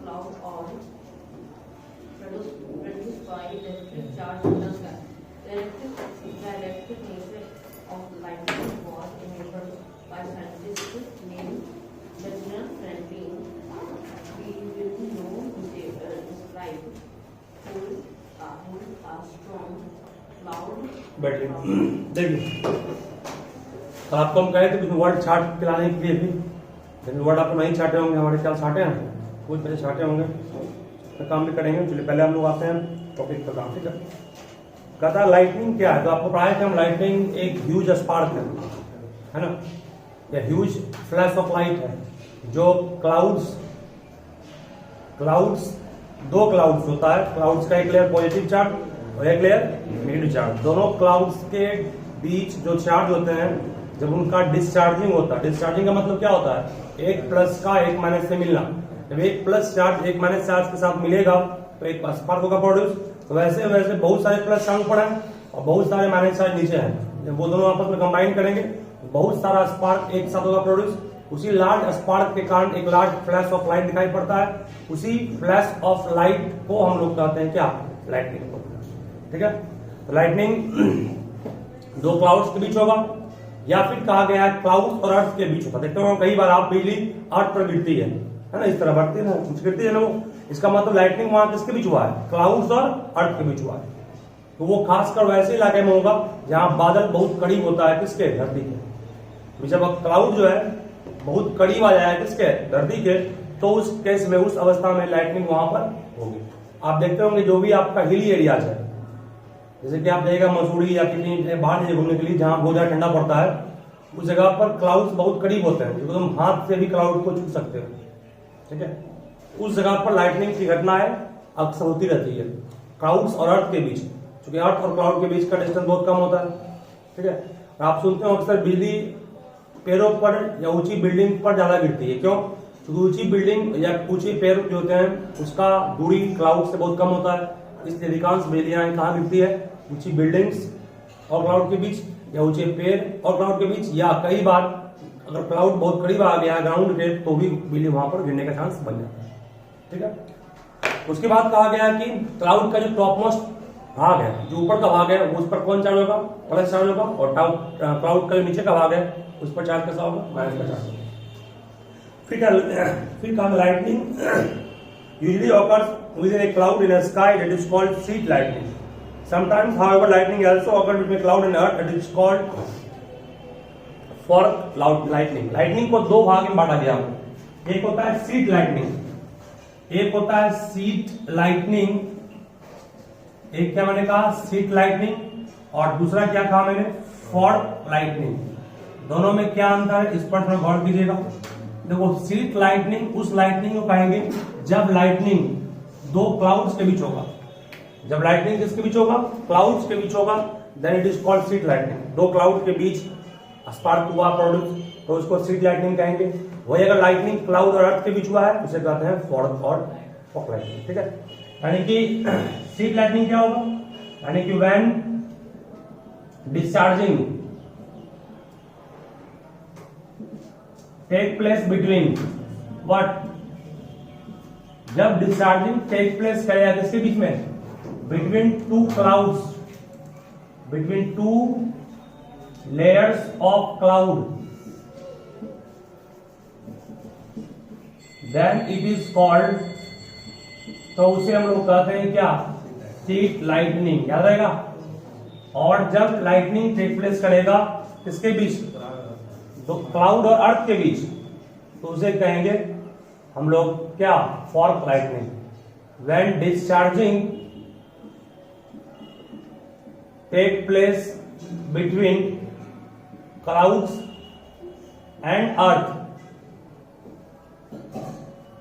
cloud or produced by electric charge in the sky. The electric nature of lightning was enabled by scientists named Benjamin Franklin. We will know describe who are strong cloud. बैठिए देखिए, कल आपको हम कहे थे कि word chart पिलाने के लिए भी, लेकिन वर्ड आपको नहीं छाटे होंगे, हमारे ख्याल छाटे हैं, कुछ पहले छाटे होंगे तो काम भी करेंगे। चलिए पहले हम लोग आते हैं टॉपिक पर काम। ठीक है, कहता लाइटनिंग क्या है, तो आपको पढ़ाया कि हम लाइटनिंग एक ह्यूज स्पार्क है ना, या ह्यूज फ्लैश ऑफ लाइट है जो क्लाउड्स दो क्लाउड्स होता है, क्लाउड्स का एक लेयर पॉजिटिव चार्ज और एक लेयर नेगेटिव चार्ज। दोनों क्लाउड्स के बीच जो चार्ज होते हैं जब उनका डिस्चार्जिंग होता है, डिस्चार्जिंग का मतलब क्या होता है, एक प्लस का एक माइनस से मिलना। जब एक प्लस चार्ज एक माइनस चार्ज के साथ मिलेगा तो एक स्पार्क होगा प्रोड्यूस। तो वैसे वैसे बहुत सारे प्लस चार्ज ऊपर हैं और बहुत सारे माइनस चार्ज नीचे हैं, जब वो दोनों आपस में कंबाइन करेंगे बहुत सारा स्पार्क एक साथ होगा प्रोड्यूस। उसी लार्ज स्पार्क के कारण एक लार्ज फ्लैश ऑफ लाइट दिखाई पड़ता है। उसी फ्लैश ऑफ लाइट को हम लोग कहते हैं क्या, लाइटनिंग। ठीक है, तो लाइटनिंग दो क्लाउड्स के बीच होगा, या फिर कहा गया है क्लाउड्स और अर्थ के बीच होता है। देखते हो कई बार आप बिजली अर्थ पर गिरती है ना, इस तरह बढ़ती है ना, कुछ गिरती है ना, वो इसका मतलब लाइटनिंग वहां किसके बीच हुआ है, क्लाउड्स और अर्थ के बीच हुआ है। तो वो खासकर वैसे इलाके में होगा जहां बादल बहुत करीब होता है किसके, धरती के। जब क्लाउड जो है बहुत करीब आ जाए किसके, धरती के, तो उस केस में उस अवस्था में लाइटनिंग वहां पर होगी। आप देखते होंगे जो भी आपका हिली एरियाज है, जैसे कि आप जाइएगा मसूरी या किसी बाहर जगह घूमने के लिए जहां बहुत ज्यादा ठंडा पड़ता है, उस जगह पर क्लाउड्स बहुत करीब होते हैं, तो तुम हाथ से भी क्लाउड को छू सकते हो। ठीक है, उस जगह पर लाइटनिंग की घटनाएं अक्सर होती रहती है क्लाउड्स और अर्थ के बीच, क्योंकि अर्थ और क्लाउड के बीच का डिस्टेंस बहुत कम होता है। ठीक है, आप सुनते हो अक्सर बिजली पेड़ों पर या ऊंची बिल्डिंग पर ज्यादा गिरती है। क्यों? क्योंकि ऊंची बिल्डिंग या ऊंचे पेड़ जो होते हैं उसका दूरी क्लाउड से बहुत कम होता है, इसलिए अधिकांश बिजलियां कहाँ गिरती है, ऊंची बिल्डिंग्स और क्लाउड के बीच, या ऊंचे पेड़ और क्लाउड के बीच, या कई बार अगर क्लाउड बहुत करीब आ गया ग्राउंड के तो भी बिजली वहां पर गिरने का चांस बन जाता है। ठीक है, उसके बाद कहा गया कि क्लाउड का जो टॉप मोस्ट भाग है, जो ऊपर का भाग है, उस पर कौन चार्ज होगा, प्लस चार्ज होगा, और क्लाउड का जो नीचे का भाग है उस पर चार्ज कैसा होगा, माइनस का चार्ज होगा। फिर कहा lightning usually occurs within a cloud in a sky that is called sheet lightning. Sometimes, however, lightning also occurs between cloud and earth that is called fork lightning. Lightning को दो भाग में बांटा गया है, एक होता है शीट लाइटनिंग, एक होता है शीट लाइटनिंग। एक क्या मैंने कहा, शीट लाइटनिंग, और दूसरा क्या कहा मैंने, फॉर्क लाइटनिंग। दोनों में क्या अंतर है, इस पर थोड़ा गौर कीजिएगा। देखो, शीट लाइटनिंग उस लाइटनिंग को कहेंगे जब लाइटनिंग दो क्लाउड्स के बीच होगा। जब लाइटनिंग किसके बीच होगा, क्लाउड्स के बीच होगा, then it is called sheet lightning. दो क्लाउड के बीच स्पार्क हुआ प्रोड्यूस, तो उसको शीट लाइटनिंग कहेंगे। वही अगर लाइटनिंग क्लाउड और अर्थ के बीच हुआ है उसे कहते हैं फॉर्क और फॉक लाइटनिंग। ठीक है, यानी कि शीट लाइटनिंग क्या होगा, यानी कि when discharging take place between what, जब डिस्चार्जिंग टेक प्लेस करेगा किसके बीच में, between two clouds, between two layers of cloud, then it is called, तो उसे हम लोग कहते हैं क्या, शीट लाइटनिंग। याद रहेगा। और जब लाइटनिंग टेक प्लेस करेगा किसके बीच, तो क्लाउड और अर्थ के बीच, तो उसे कहेंगे हम लोग क्या, fork lightning. When discharging take place between clouds and earth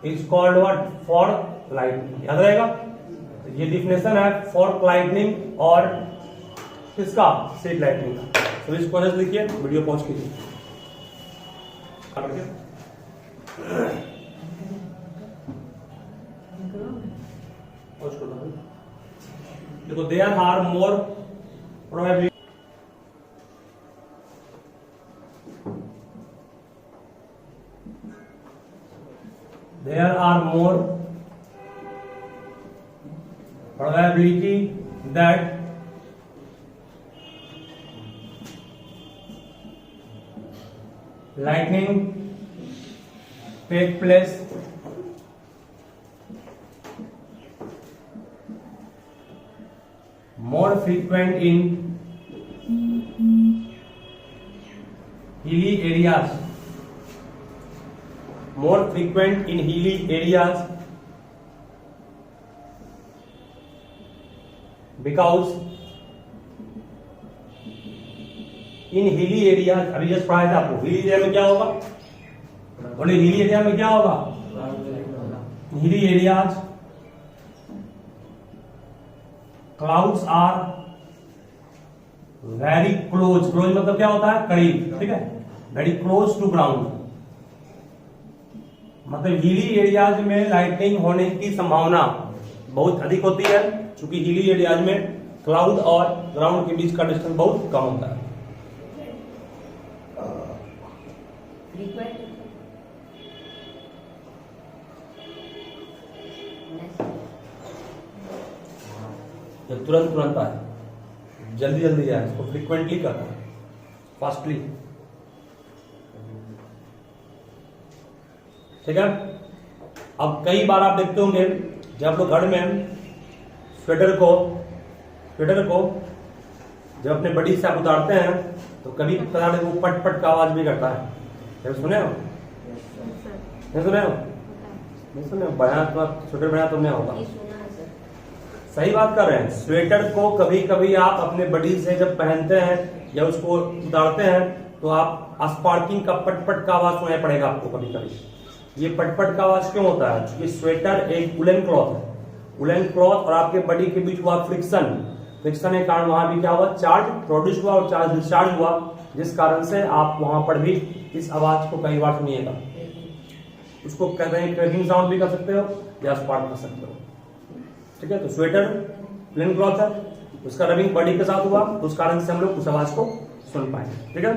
is called what, fork lightning. याद रहेगा। तो ये डिफिनेशन है फॉर्क लाइटनिंग और किसका, शीट लाइटनिंग का। तो इसको लिखिए, वीडियो पॉज कीजिए। देखो, there are more probably, there are more probability that lightning take place more frequent in hilly areas, more frequent in hilly areas because in hilly area, अभी just पढ़ाया था आपको, हिली एरिया में क्या होगा, बोले हिली एरिया में क्या होगा, hilly areas clouds are very close, close मतलब क्या होता है, करीब, ठीक है, वेरी क्लोज टू ग्राउंड, मतलब हिली एरियाज में लाइटनिंग होने की संभावना बहुत अधिक होती है, क्योंकि हिली एरियाज में क्लाउड और ग्राउंड के बीच का डिस्टेंस बहुत कम होता है। जब तुरंत तुरंत आए, जल्दी जल्दी आए, इसको फ्रीक्वेंटली करना है, फास्टली, ठीक है। अब कई बार आप देखते होंगे जब आप लोग घर में स्वेटर को जब अपने बड़ी से आप उतारते हैं तो कभी पता नहीं वो पट पट का आवाज भी करता है, जब सुने हो, नहीं सुने हो, नहीं सुने हो, बना तो स्वेटर बना तो नहीं होगा, सही बात कर रहे हैं। स्वेटर को कभी कभी आप अपने बड़ी से जब पहनते हैं या उसको उतारते हैं तो आप स्पार्किंग का पटपट का आवाज सुनाई पड़ेगा आपको कभी कभी। ये पटपट का आवाज क्यों होता है, क्योंकि स्वेटर एक वुलन क्लॉथ है, वुलन क्लॉथ और आपके बॉडी के बीच हुआ फ्रिक्शन के कारण वहां भी क्या हुआ, चार्ज प्रोड्यूस हुआ और चार्ज डिस्चार्ज हुआ, जिस कारण से आप वहां पर भी इस आवाज को कई बार सुनिएगा। उसको कहते हैं क्रैकिंग साउंड भी कर सकते हो या स्पार्क कर सकते हो, ठीक है। तो स्वेटर वुलन क्लॉथ है, उसका रबिंग बॉडी के साथ हुआ, उस कारण से हम लोग उस आवाज को सुन पाए, ठीक है।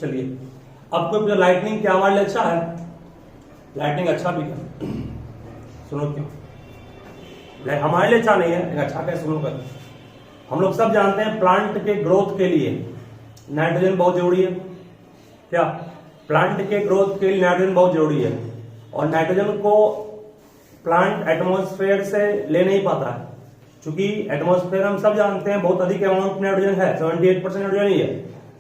चलिए अब कोई लाइटनिंग क्या हमारे लिए अच्छा है, लाइटनिंग अच्छा भी है, सुनो क्यों, हमारे लिए अच्छा नहीं है, अच्छा कैसे सुनो कर। हम लोग सब जानते हैं प्लांट के ग्रोथ के लिए नाइट्रोजन बहुत जरूरी है, क्या, प्लांट के ग्रोथ के लिए नाइट्रोजन बहुत जरूरी है, और नाइट्रोजन को प्लांट एटमॉस्फेयर से ले नहीं पाता है, क्योंकि एटमॉस्फेयर हम सब जानते हैं बहुत अधिक अमाउंट नाइट्रोजन है, 78% नाइट्रोजन ही है,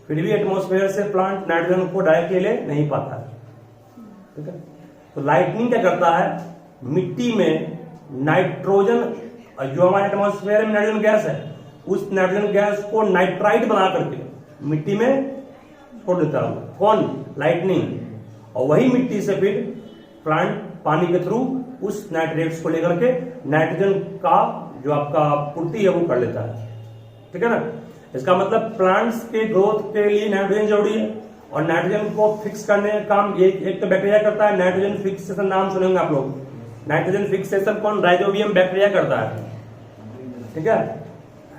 फिर भी एटमॉस्फेयर से प्लांट नाइट्रोजन को डायरेक्टली ले नहीं पाता है, ठीक है। तो लाइटनिंग क्या करता है, मिट्टी में नाइट्रोजन, जो हमारे एटमॉस्फेयर में नाइट्रोजन गैस है, उस नाइट्रोजन गैस को नाइट्राइट बना करके मिट्टी में छोड़ देता है, कौन, लाइटनिंग, और वही मिट्टी से फिर प्लांट पानी के थ्रू उस नाइट्रेट्स को लेकर के नाइट्रोजन का जो आपका पूर्ति है वो कर लेता है, ठीक है ना। इसका मतलब प्लांट्स के ग्रोथ के लिए नाइट्रोजन जरूरी है, और नाइट्रोजन को फिक्स करने का काम एक तो बैक्टीरिया करता है, नाइट्रोजन फिक्सेशन नाम सुनेंगे आप लोग, नाइट्रोजन फिक्सेशन कौन, राइजोबियम बैक्टीरिया करता है, ठीक है,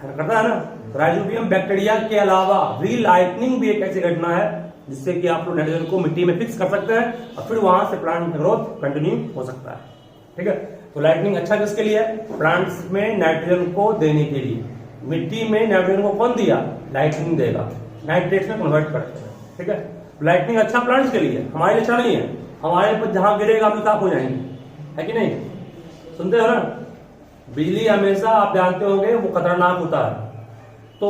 करता है ना। राइजोबियम बैक्टीरिया के अलावा भी लाइटनिंग भी एक ऐसी घटना है जिससे कि आप लोग नाइट्रोजन को मिट्टी में फिक्स कर सकते हैं और फिर वहां से प्लांट ग्रोथ कंटिन्यू हो सकता है, ठीक है। तो लाइटनिंग अच्छा किसके लिए है, प्लांट्स में नाइट्रोजन को देने के लिए। मिट्टी में नाइट्रोजन को कौन दिया, लाइटनिंग देगा, नाइट्रेट में कन्वर्ट करते हैं, ठीक है। लाइटनिंग अच्छा प्लांट्स के लिए, हमारे लिए अच्छा नहीं है, हमारे पर जहां गिरेगा हम साफ हो जाएंगे, है कि नहीं, सुनते हो ना। बिजली हमेशा आप जानते होंगे वो खतरनाक होता है, तो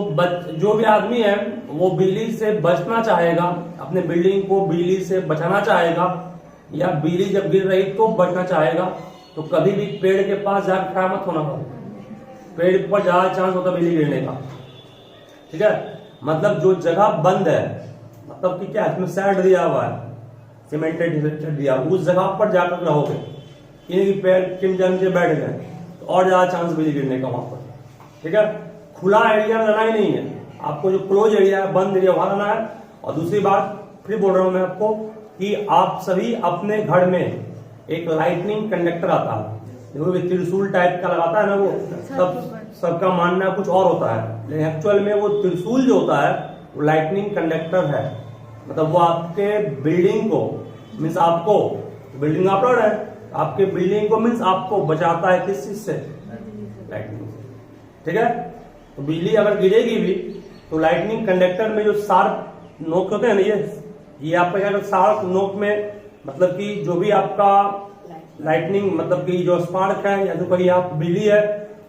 जो भी आदमी है वो बिजली से बचना चाहेगा, अपने बिल्डिंग को बिजली से बचाना चाहेगा, या बिजली जब गिर रही तो बचना चाहेगा, तो कभी भी पेड़ के पास जाकर खड़ा मत होना, पेड़ पर ज्यादा चांस होता है बिजली गिरने का, ठीक है। मतलब जो जगह बंद है, मतलब कि क्या इसमें सैड दिया हुआ है, सीमेंटेड दिया, उस जगह पर जाकर रहोगे, इनकी पैर चिमचम से बैठ गए तो और ज्यादा चांस बिजली गिरने का वहां पर, ठीक है। खुला एरिया में रहना ही नहीं है आपको, जो क्लोज एरिया है, बंद एरिया, वहां रहना है। और दूसरी बात फिर बोल रहा हूं मैं आपको कि आप सभी अपने घर में एक लाइटनिंग कंडक्टर आता है, देखो त्रिशूल टाइप का लगाता है ना, वो सबका मानना कुछ और होता है, लेकिन एक्चुअल में वो त्रिशूल जो होता है वो लाइटनिंग कंडक्टर है। मतलब वो आपके बिल्डिंग को, मीन्स आपको, बिल्डिंग आप है, आपके बिल्डिंग को मीन्स आपको बचाता है किस चीज से, लाइटनिंग से, ठीक है। तो बिजली अगर गिरेगी भी तो लाइटनिंग कंडक्टर में जो शार्प नोक होते हैं ना, ये आपका क्या शार्प नोक में, मतलब कि जो भी आपका लाइटनिंग मतलब कि जो स्पार्क है या जो कहीं आप बिजली है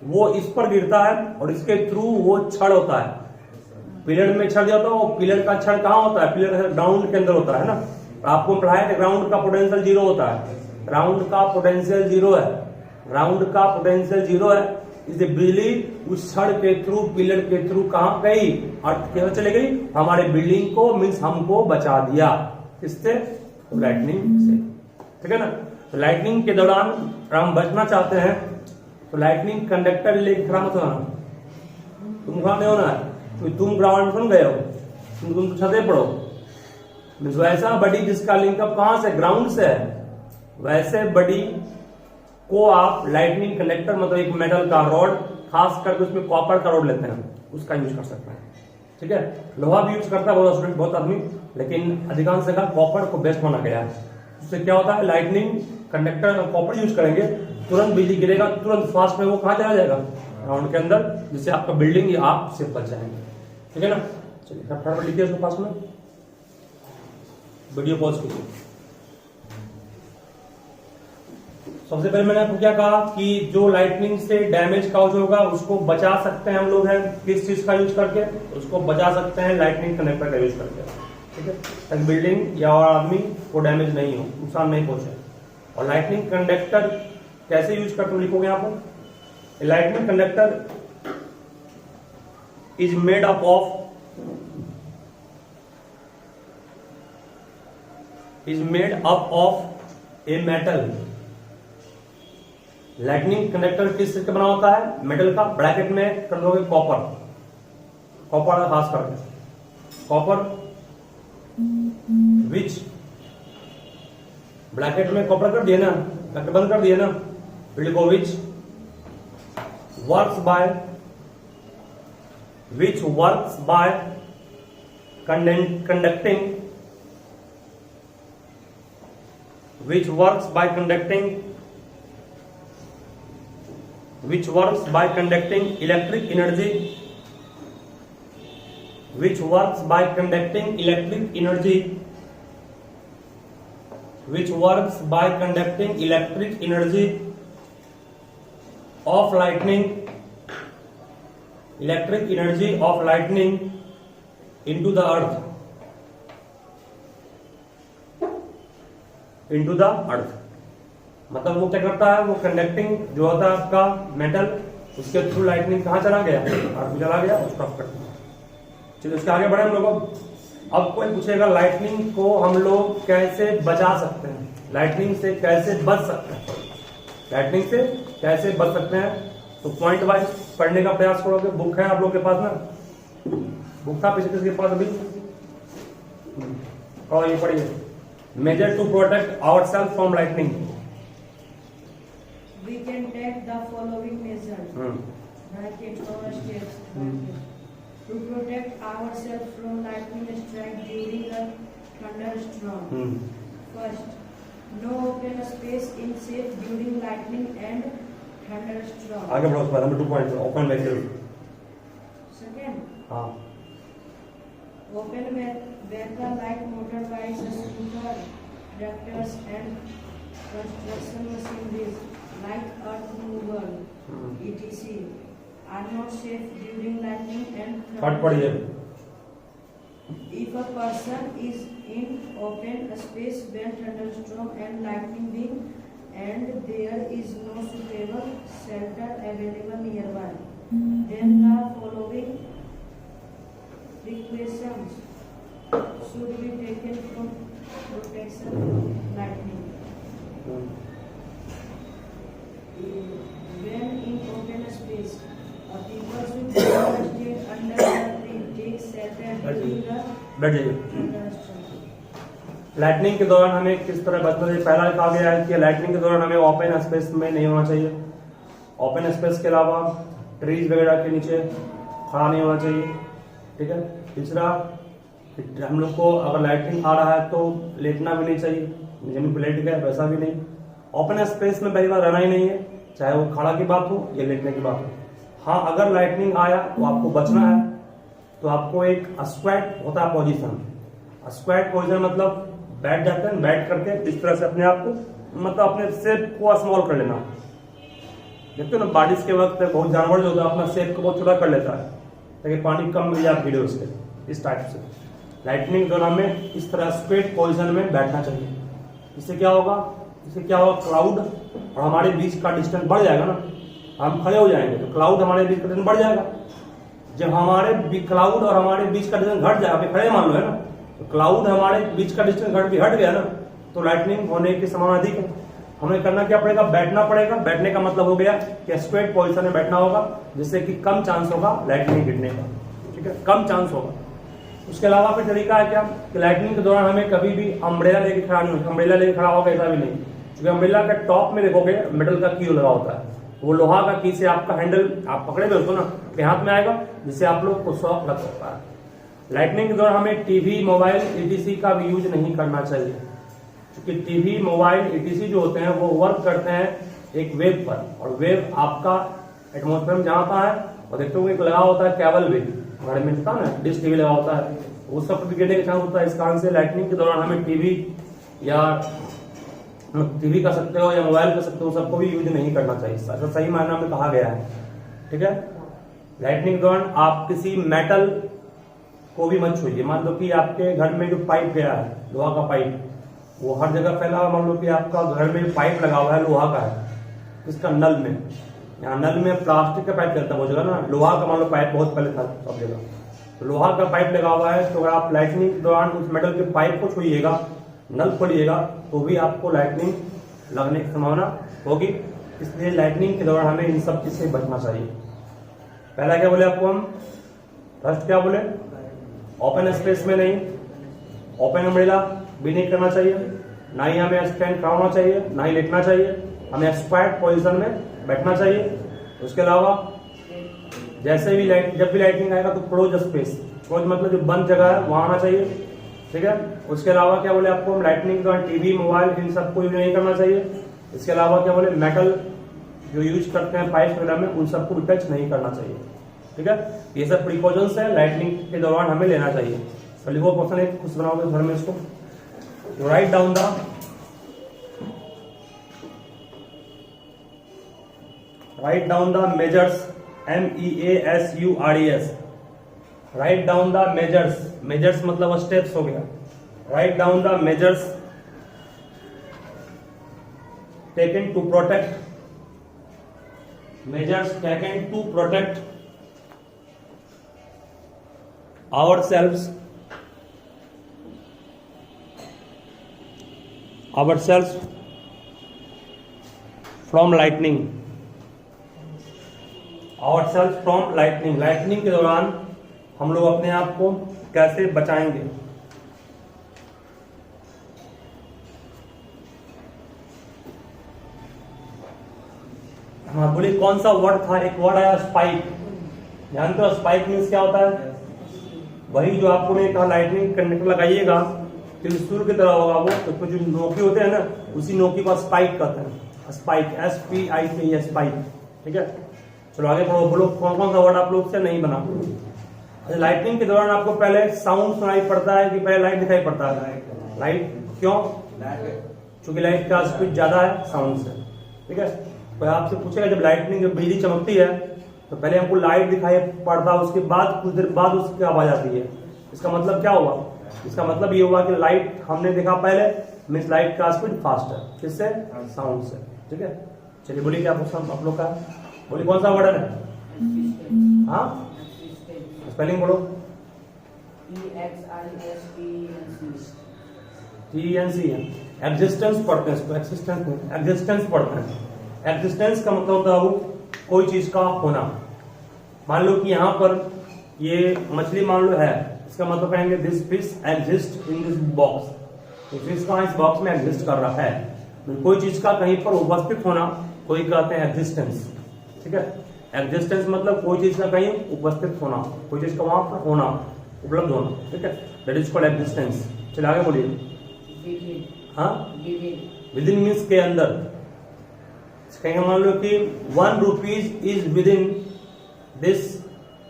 वो इस पर गिरता है और इसके थ्रू वो छड़ होता है, पिलर में छड़ जाता है। वो पिलर का छड़ कहाँ होता है? पिलर ग्राउंड के अंदर होता है ना। आपको पढ़ाया कि ग्राउंड का पोटेंशियल 0 होता है, ग्राउंड का पोटेंशियल 0 है, ग्राउंड का पोटेंशियल 0 है। इसलिए बिजली उस छड़ के थ्रू, पिलर के थ्रू कहाँ गई? अर्थ के अंदर चले गई, हमारे बिल्डिंग को मीन्स हमको बचा दिया। किससे? तो लाइटनिंग से, ठीक है ना। तो लाइटनिंग के दौरान हम बचना चाहते हैं तो लाइटनिंग कंडक्टर लेके खड़ा मत होना, तुम खड़ा नहीं होना है। तुम ग्राउंड सुन गए हो, तुम छते पड़ो, वैसा बड़ी जिसका लिंकअप कहां से? ग्राउंड से है, वैसे बड़ी को आप लाइटनिंग कंडक्टर मतलब एक मेटल का रॉड, खास करके उसमें कॉपर का रॉड लेते हैं, उसका यूज कर सकते हैं, ठीक है। लोहा भी यूज करता है बहुत स्टूडेंट, बहुत आदमी, लेकिन अधिकांश जगह कॉपर को बेस्ट माना गया है। उससे क्या होता है? लाइटनिंग कंडक्टर कॉपर यूज करेंगे, तुरंत बिजली गिरेगा, तुरंत फास्ट में वो कहाँ चला जाएगा? ग्राउंड के अंदर, जिससे आपका बिल्डिंग या आप से बच जाएंगे, ठीक है ना। चलिए फटाफट लिखिए उसके पास में, वीडियो पॉज कीजिए। सबसे पहले मैंने आपको क्या कहा कि जो लाइटनिंग से डैमेज काउज होगा उसको बचा सकते हैं हम लोग हैं किस चीज का यूज करके? उसको बचा सकते हैं लाइटनिंग कनेक्टर का यूज करके, ठीक है, ताकि बिल्डिंग या और आदमी को डैमेज नहीं हो, नुकसान नहीं पहुंचे। और लाइटनिंग कंडक्टर कैसे यूज करते हो लिखोगे यहाँ पर? Lightning conductor is made up of a metal. Lightning conductor किस चीज का बना होता है? मेटल का। ब्रैकेट में कर दोगे कॉपर, कॉपर खास करके कॉपर, विच ब्रैकेट में कॉपर कर दिए ना, ब्रैकेट बंद कर दिए ना, फिर लिखो which works by conducting, which works by conducting electric energy, which works by conducting electric energy of lightning into the earth, मतलब वो क्या करता है? वो कंडक्टिंग जो होता है आपका मेटल, उसके थ्रू लाइटनिंग कहाँ चला गया? अर्थ में चला गया, उसको ऑफ करता है। चलिए उसके आगे बढ़े हम लोग। अब कोई पूछेगा लाइटनिंग को हम लोग कैसे बचा सकते हैं, लाइटनिंग से कैसे बच सकते हैं, लाइटनिंग से कैसे बच सकते हैं? तो पॉइंट वाइज पढ़ने का प्रयास करोगे। बुक है आप लोग के पास ना, बुक था पीछे किसके पास अभी? और ये पढ़िए, measure to protect ourselves from lightning. We can take the following measures. Bracket or steps. To protect ourselves from lightning strike during a thunderstorm. First, no open space in safe during lightning and thunderstorm. आगे बढ़ो, उसके बाद number 2 point open vehicle. Second, हाँ, open vehicle like motorbikes, scooter, tractors, and construction machineries like earth removal, etc. are not safe during lightning and third thunder. पढ़िए। If a person is in open space when thunderstorm and lightning beam and there is no suitable shelter available nearby, then the following precautions should be taken for protection from lightning. When in open space, people should stay under the tree, take shelter during the बैठ जाइए। thunderstorm. Lightning के दौरान हमें किस तरह बचना चाहिए? पहला कहा गया है कि लाइटनिंग के दौरान हमें ओपन स्पेस में नहीं होना चाहिए, ओपन स्पेस के अलावा ट्रीज वगैरह के नीचे खड़ा नहीं होना चाहिए, ठीक है। तीसरा, हम लोग को अगर लाइटनिंग आ रहा है तो लेटना भी नहीं चाहिए, जमीन पर लेट गए वैसा भी नहीं। ओपन स्पेस में पहली बार रहना ही नहीं है, चाहे वो खड़ा की बात हो या लेटने की बात हो। हाँ, अगर लाइटनिंग आया तो आपको बचना है, तो आपको एक स्क्वाट होता है पोजीशन। स्क्वाट पोजीशन मतलब बैठ जाते हैं, बैठ करके इस तरह से अपने आप को मतलब अपने शेप को स्मॉल कर लेना। देखते हो ना बारिश के वक्त बहुत जानवर जो होता है अपना शेप को बहुत छोटा कर लेता है ताकि पानी कम मिल जाए वीडियो से, इस टाइप से। लाइटनिंग के दौरान में इस तरह स्क्वाट पोजीशन में बैठना चाहिए। इससे क्या होगा, क्लाउड और हमारे बीच का डिस्टेंस बढ़ जाएगा ना, हम खड़े हो जाएंगे तो क्लाउड हमारे बीच का डिस्टेंस बढ़ जाएगा। जब हमारे क्लाउड और हमारे बीच का डिस्टेंस घट जाएगा, खड़े मान लो है ना, तो क्लाउड हमारे बीच का डिस्टेंस हट गया ना, तो लाइटनिंग होने की संभावना अधिक है। हमें करना क्या पड़ेगा, बैठना पड़ेगा। बैठने का मतलब हो गया कि स्क्वाट पोजीशन में बैठना होगा, जिससे कि कम चांस होगा लाइटनिंग गिरने का। ठीक है, कम चांस होगा। उसके अलावा फिर तरीका है क्या कि लाइटनिंग के दौरान हमें कभी भी अम्ब्रेला लेके खड़ा नहीं, अम्ब्रेला लेके खड़ा होगा ऐसा भी नहीं, क्योंकि अम्ब्रेला के टॉप में देखोगे मेटल का की लगा होता है, वो लोहा का की से आपका हैंडल आप पकड़े हुए उसको ना के हाथ में आएगा, जिससे आप लोग को शॉक लग सकता है। लाइटनिंग के दौरान हमें टीवी, मोबाइल, ईटीसी का भी यूज नहीं करना चाहिए, क्योंकि टीवी, मोबाइल, ईटीसी जो होते हैं वो वर्क करते हैं एक वेव पर, और वेव आपका एटमोस्फेयर में जहाँ पर है और देखते हो एक लगा होता है केबल वेव, घर में था ना डिश टीवी लगा होता है, वो सब पर गिरने का चांस होता है। इस कारण से लाइटनिंग के दौरान हमें टीवी या टीवी कर सकते हो या मोबाइल कर सकते हो, सबको भी यूज नहीं करना चाहिए, ऐसा सही मायने में कहा गया है। ठीक है, लाइटनिंग के दौरान आप किसी मेटल को भी मत छूइए। मान लो कि आपके घर में जो पाइप गया है, लोहा का पाइप, वो हर जगह फैला हुआ। मान लो कि आपका घर में पाइप लगा हुआ है लोहा का है, इसका नल में, यहाँ नल में प्लास्टिक का पाइप चलता है बहुत जगह ना, लोहा का मान लो पाइप बहुत पहले था सब जगह, तो लोहा का पाइप लगा हुआ है, तो अगर आप लाइटनिंग के दौरान उस मेटल के पाइप को छूइएगा, नल खोलिएगा, तो भी आपको लाइटनिंग लगने की संभावना होगी। इसलिए लाइटनिंग के दौरान हमें इन सब चीज से बचना चाहिए। पहला क्या बोले आपको हम, फर्स्ट क्या बोले, ओपन स्पेस में नहीं, ओपन अम्ब्रेला भी नहीं करना चाहिए, ना ही हमें स्टैंड खड़ा होना चाहिए, ना ही लेटना चाहिए, हमें स्क्वाट पोजीशन में बैठना चाहिए। उसके अलावा जैसे भी जब भी लाइटनिंग आएगा तो क्लोज स्पेस, क्लोज मतलब जो बंद जगह है वहां आना चाहिए। ठीक है, उसके अलावा क्या बोले आपको हम, लाइटनिंग के दौरान टीवी, मोबाइल इन सबको यूज नहीं करना चाहिए। इसके अलावा क्या बोले, मेटल जो यूज करते हैं पाइप वगैरह में, उन सबको भी टच नहीं करना चाहिए। ठीक है, ये सब प्रिकॉशंस है लाइटनिंग के दौरान हमें लेना चाहिए। चलिए वो क्वेश्चन एक खुश बनाओगे घर में इसको, write down the measures, MEASURES, write down the measures, measures मतलब स्टेप्स हो गया। Write down the measures taken to protect, measures taken to protect ourselves from lightning, lightning के दौरान हम लोग अपने आप को कैसे बचाएंगे। हाँ बोलिए कौन सा वर्ड था, एक वर्ड आया स्पाइक, जानते हो स्पाइक मीन्स क्या होता है, वही जो आपको ने कहा लाइटनिंग कंडक्टर लगाइएगा त्रिशूल की तरह होगा वो, तो जो नोकी होते हैं ना उसी नोकी को स्पाइक कहते हैं, स्पाइक SPIK स्पाइक। ठीक है, चलो आगे पढ़ो, बोलो कौन कौन सा वर्ड आप लोग से नहीं बना। अच्छा, लाइटनिंग के दौरान आपको पहले साउंड सुनाई पड़ता है कि पहले लाइट दिखाई पड़ता है? लाइट, क्यों? क्योंकि लाइट का स्पीड ज्यादा है साउंड से। ठीक है, तो आपसे पूछेगा जब लाइटनिंग जब बिजली चमकती है तो पहले हमको लाइट दिखाई पड़ता है, उसके बाद कुछ देर बाद उसकी आवाज आती है। इसका मतलब क्या हुआ? इसका मतलब ये हुआ कि लाइट हमने देखा पहले, मीन्स लाइट का स्पीड फास्ट है, किससे? साउंड से। ठीक है, चलिए बोलिए क्या क्वेश्चन आप लोग का, बोलिए कौन सा वर्ड है? हाँ स्पेलिंग बोलो। TNC है, एग्जिस्टेंस पढ़ते हैं इसको, एक्सिस्टेंस नहीं, एग्जिस्टेंस पढ़ते हैं। एग्जिस्टेंस का मतलब होता है वो कोई चीज का होना। मान लो कि यहाँ पर ये मछली मान लो है, इसका मतलब कहेंगे this fish exist in this box, तो फिश कहाँ इस बॉक्स में एग्जिस्ट कर रहा है, कोई चीज का कहीं पर उपस्थित होना, कोई कहते हैं एग्जिस्टेंस। ठीक है, एग्जिस्टेंस मतलब कोई चीज का कहीं उपस्थित होना, कोई चीज का वहां पर होना, उपलब्ध होना। ठीक है, दैट इज कॉल्ड एग्जिस्टेंस। चलिए आगे बोलिए। हाँ, विदिन मीन्स के अंदर, कहेंगे मान लो कि 1 rupees is with in this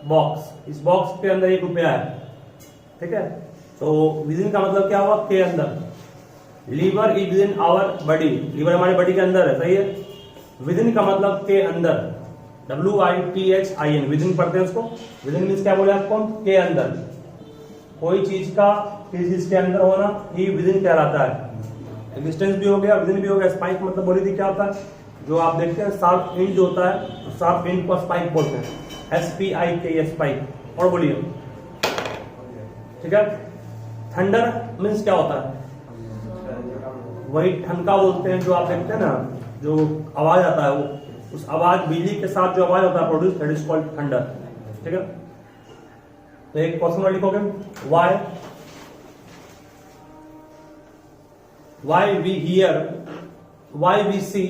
box, इस बॉक्स के अंदर 1 रुपया है, ठीक है। तो विद इन का मतलब क्या हुआ, के अंदर। Liver is within our body, liver हमारे बॉडी के अंदर है, सही है। विद इन का मतलब के अंदर, WITHIN, विद इन पढ़ते हैं उसको। विद इन मीन्स क्या बोले आपको, के अंदर। कोई चीज का किसी चीज के अंदर होना ही विद इन कहलाता है। डिस्टेंस भी हो गया, विद इन भी हो गया। स्पाइक मतलब बोली थी क्या होता है, जो आप देखते हैं शार्प इंच जो होता है, तो शार्प इंच को स्पाइक बोलते हैं, SPIK, स्पाइक। और बोलिए, ठीक है। थंडर मीन्स क्या होता है, वही ठनका बोलते हैं, जो आप देखते हैं ना, जो आवाज आता है, वो उस आवाज, बिजली के साथ जो आवाज होता है produce, that is called thunder, ठीक है। तो एक क्वेश्चन में लिखोगे, why we hear, why we see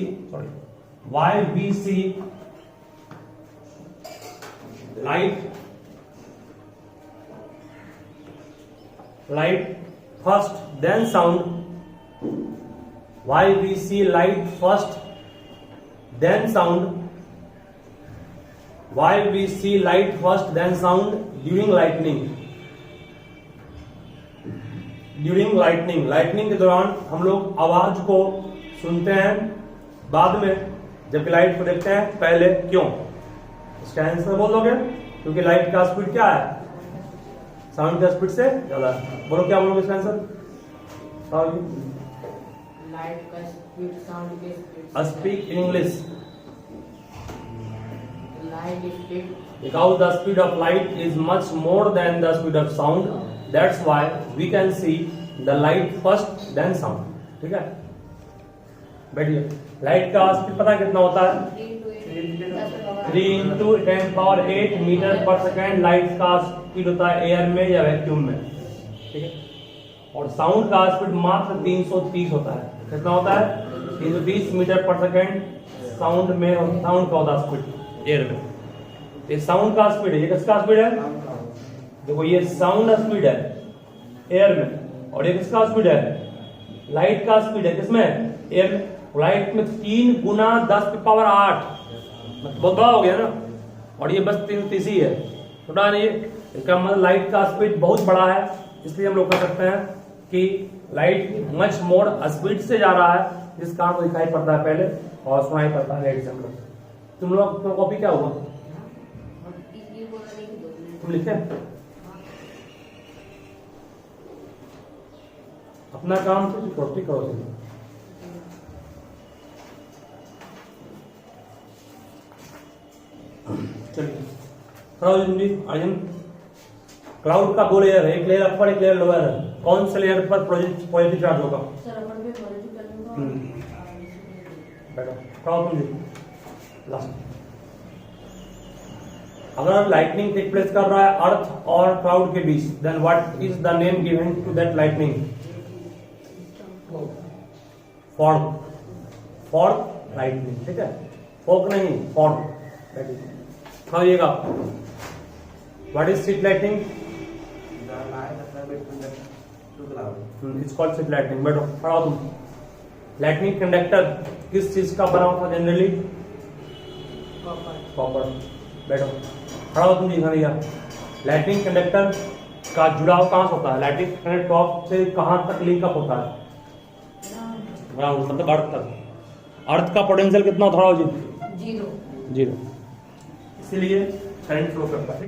light first then sound, why we see light first then sound, why we see light first then sound during lightning, lightning के दौरान हम लोग आवाज को सुनते हैं बाद में, जबकि लाइट को देखते हैं पहले। क्यों, इसका आंसर बोल दोगे, क्योंकि लाइट का स्पीड क्या है, साउंड का स्पीड से ज्यादा। बोलो क्या बोलोगे इसका आंसर, लाइट का स्पीड साउंड के speed. Speak English. Light speed, because the speed of light is much more than the speed of sound, that's why we can see the light first then sound, ठीक है। बैठिए, light का speed पता कितना होता है, 3 × 10⁸ metre पर second light का स्पीड होता है एयर में या वैक्यूम में, ठीक है। और साउंड का स्पीड मात्र 330 होता है। कितना होता है, 330 मीटर पर सेकेंड साउंड में, साउंड का होता है स्पीड एयर में। ये साउंड का स्पीड है, ये किसका स्पीड है, देखो ये साउंड स्पीड है एयर में, और ये किसका स्पीड है, लाइट का स्पीड है, किसमें, एयर में। लाइट में 3 × 10⁸, बहुत बड़ा हो गया ना, और ये बस 330 ही है, छोटा नहीं है। इसका मतलब लाइट का स्पीड बहुत बड़ा है, इसलिए हम लोग कह सकते हैं कि लाइट मच मोर स्पीड से जा रहा है, जिस कारण को दिखाई पड़ता है पहले और सुनाई पड़ता है लाइट से। हम लोग, तुम लोग तो कॉपी क्या हुआ, तुम लिखे अपना काम से कॉपी करो। चलिए, आर्यन, क्लाउड का 2 लेयर है, एक लेयर अपर, एक लेयर लोअर है। कौन से लेयर पर पॉजिटिव चार्ज होगा, लास्ट। अगर लाइटनिंग टेक प्लेस कर रहा है अर्थ और क्लाउड के बीच, then what is the name given to that lightning, fog lightning, ठीक है। फॉग नहीं, फॉग खाइएगा। What is street lightning, it's called street lightning. बैठो, खड़ा हो तुम। लाइटनिंग कंडक्टर किस चीज का बना होता है जनरली, कॉपर। बैठो, खड़ा हो तुम जी, भैया। लाइटनिंग कंडक्टर का जुड़ाव कहां से होता है, लाइटनिंग कंडक्टर टॉप से कहां तक लिंक अप होता है, ग्राउंड मतलब अर्थ तक। अर्थ का पोटेंशियल कितना, थोड़ा जी, 0, इसीलिए करंट फ्लो करता है।